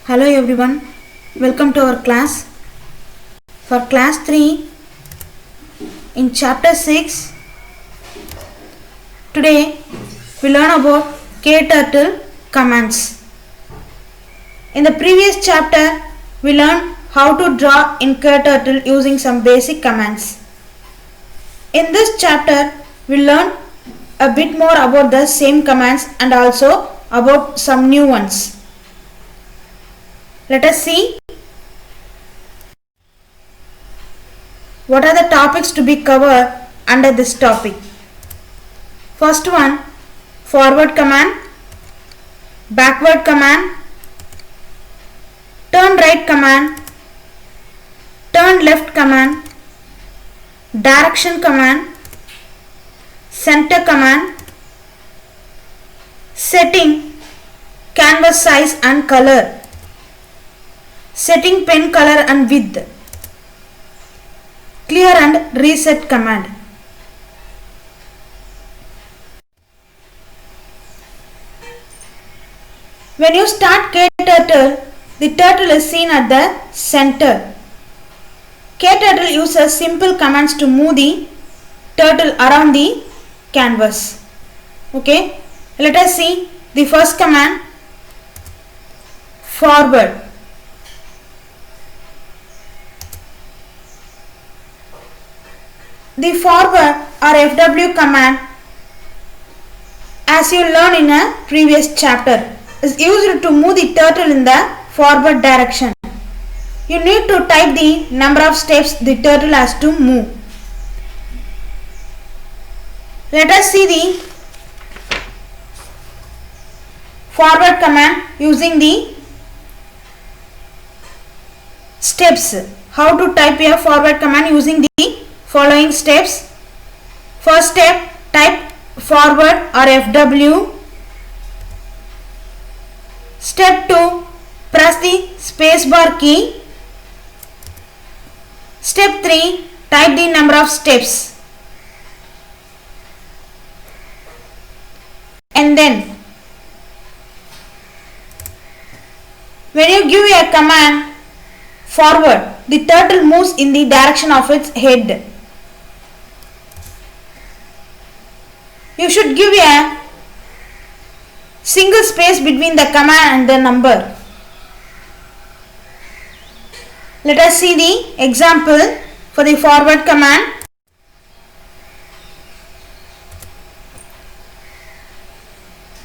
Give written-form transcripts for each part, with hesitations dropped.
Hello everyone, welcome to our class. For class 3 in chapter 6, today we learn about KTurtle commands. In the previous chapter, we learned how to draw in KTurtle using some basic commands. In this chapter, we learn a bit more about the same commands and also about some new ones. Let us see what are the topics to be covered under this topic. First one, forward command, backward command, turn right command, turn left command, direction command, center command, setting, canvas size and color, setting pen color and width, clear and reset command. When you start KTurtle, the turtle is seen at the center. KTurtle uses simple commands to move the turtle around the canvas. Okay, let us see the first command, forward. The forward or FW command, as you learned in a previous chapter, is used to move the turtle in the forward direction. You need to type the number of steps the turtle has to move. Let us see the forward command using the steps. How to type a forward command using the following steps. First step, type forward or FW. Step 2, press the spacebar key. Step 3, type the number of steps. And then, when you give a command forward, the turtle moves in the direction of its head. You should give a single space between the command and the number. Let us see the example for the forward command.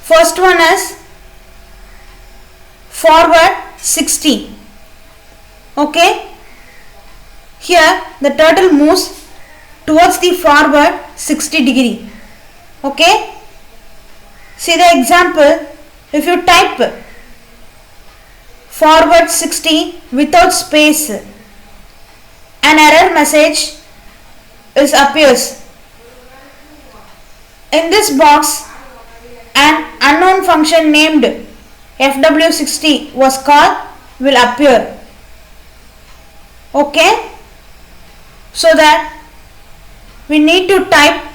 First one is forward 60. Okay. Here the turtle moves towards the forward 60 degree. Okay. See the example. If you type forward 60 without space, an error message appears. In this box, an unknown function named FW60 was called will appear. Okay. So that we need to type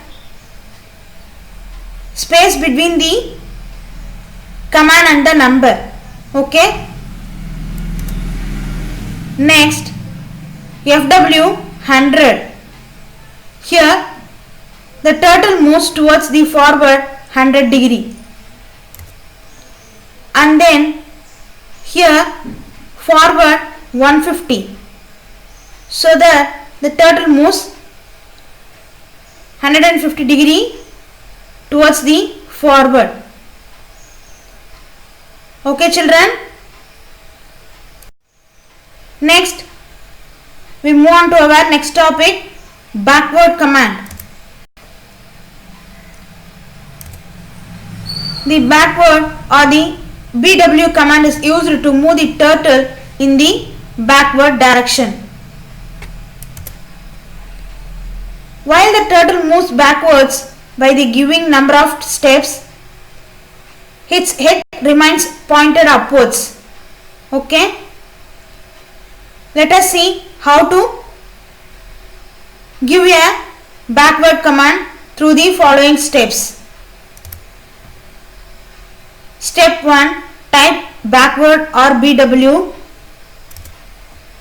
space between the command and the number. Okay. Next, FW 100. Here the turtle moves towards the forward 100 degree. And then here forward 150. So that the turtle moves 150 degree towards the forward. Okay children. Next, we move on to our next topic, backward command. The backward or the BW command is used to move the turtle in the backward direction. While the turtle moves backwards by the given number of steps, its head remains pointed upwards. Okay. Let us see how to give a backward command through the following steps. Step 1, type backward or BW.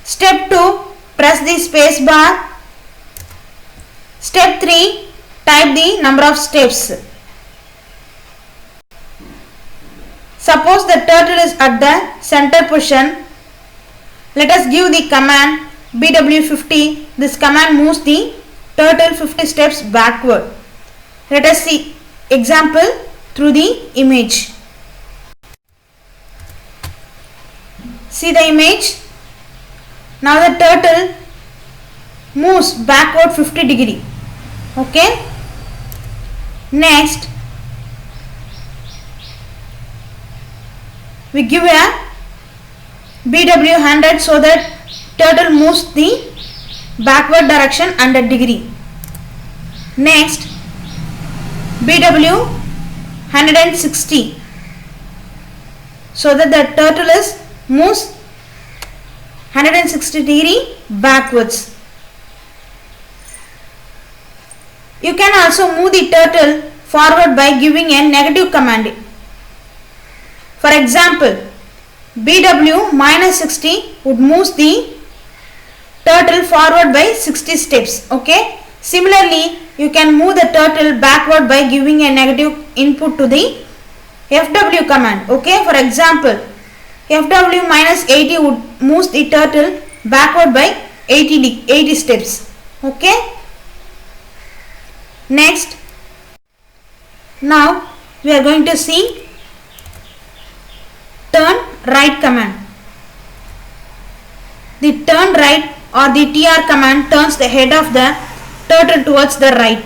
Step 2, press the space bar. Step 3, type the number of steps. Suppose the turtle is at the center position. Let us give the command BW50. This command moves the turtle 50 steps backward. Let us see example through the image. See the image. Now the turtle moves backward 50 degree. Okay. Next, we give a BW 100 so that turtle moves the backward direction 100 degree. Next, BW 160 so that the turtle moves 160 degree backwards. You can also move the turtle forward by giving a negative command. For example, BW minus 60 would move the turtle forward by 60 steps. Okay. Similarly, you can move the turtle backward by giving a negative input to the FW command. Okay. For example, FW minus 80 would move the turtle backward by 80 steps. Okay. Next, now we are going to see turn right command. The turn right or the TR command turns the head of the turtle towards the right.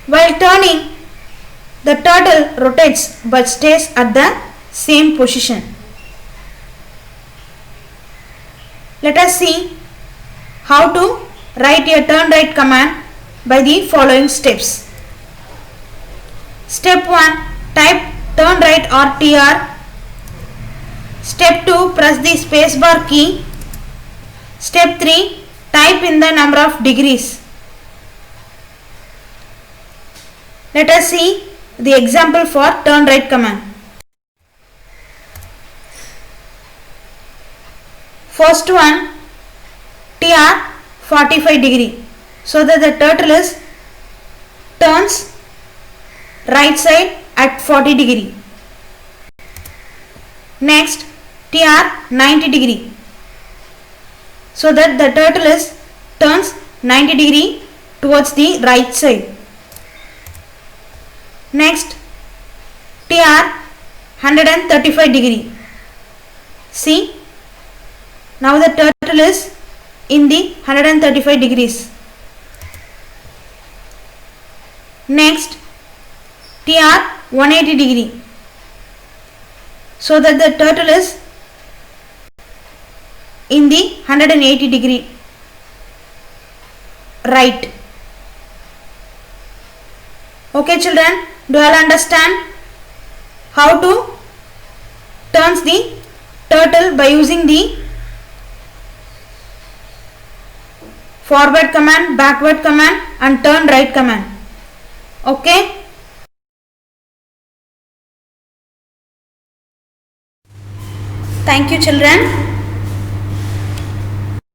While turning, the turtle rotates but stays at the same position. Let us see how to write a turn right command by the following steps. Step 1, type turn right or TR. Step 2, press the spacebar key. Step 3, type in the number of degrees. Let us see the example for turn right command. First one, TR 45 degree so that the turtle turns right side at 40 degree. Next, TR 90 degree so that the turtle turns 90 degree towards the right side. Next, TR 135 degree. See, now the turtle is in the 135 degrees. Next, TR 180 degree so that the turtle is in the 180 degree right. Okay children, do you all understand how to turn the turtle by using the forward command, backward command and turn right command? Okay. Thank you children.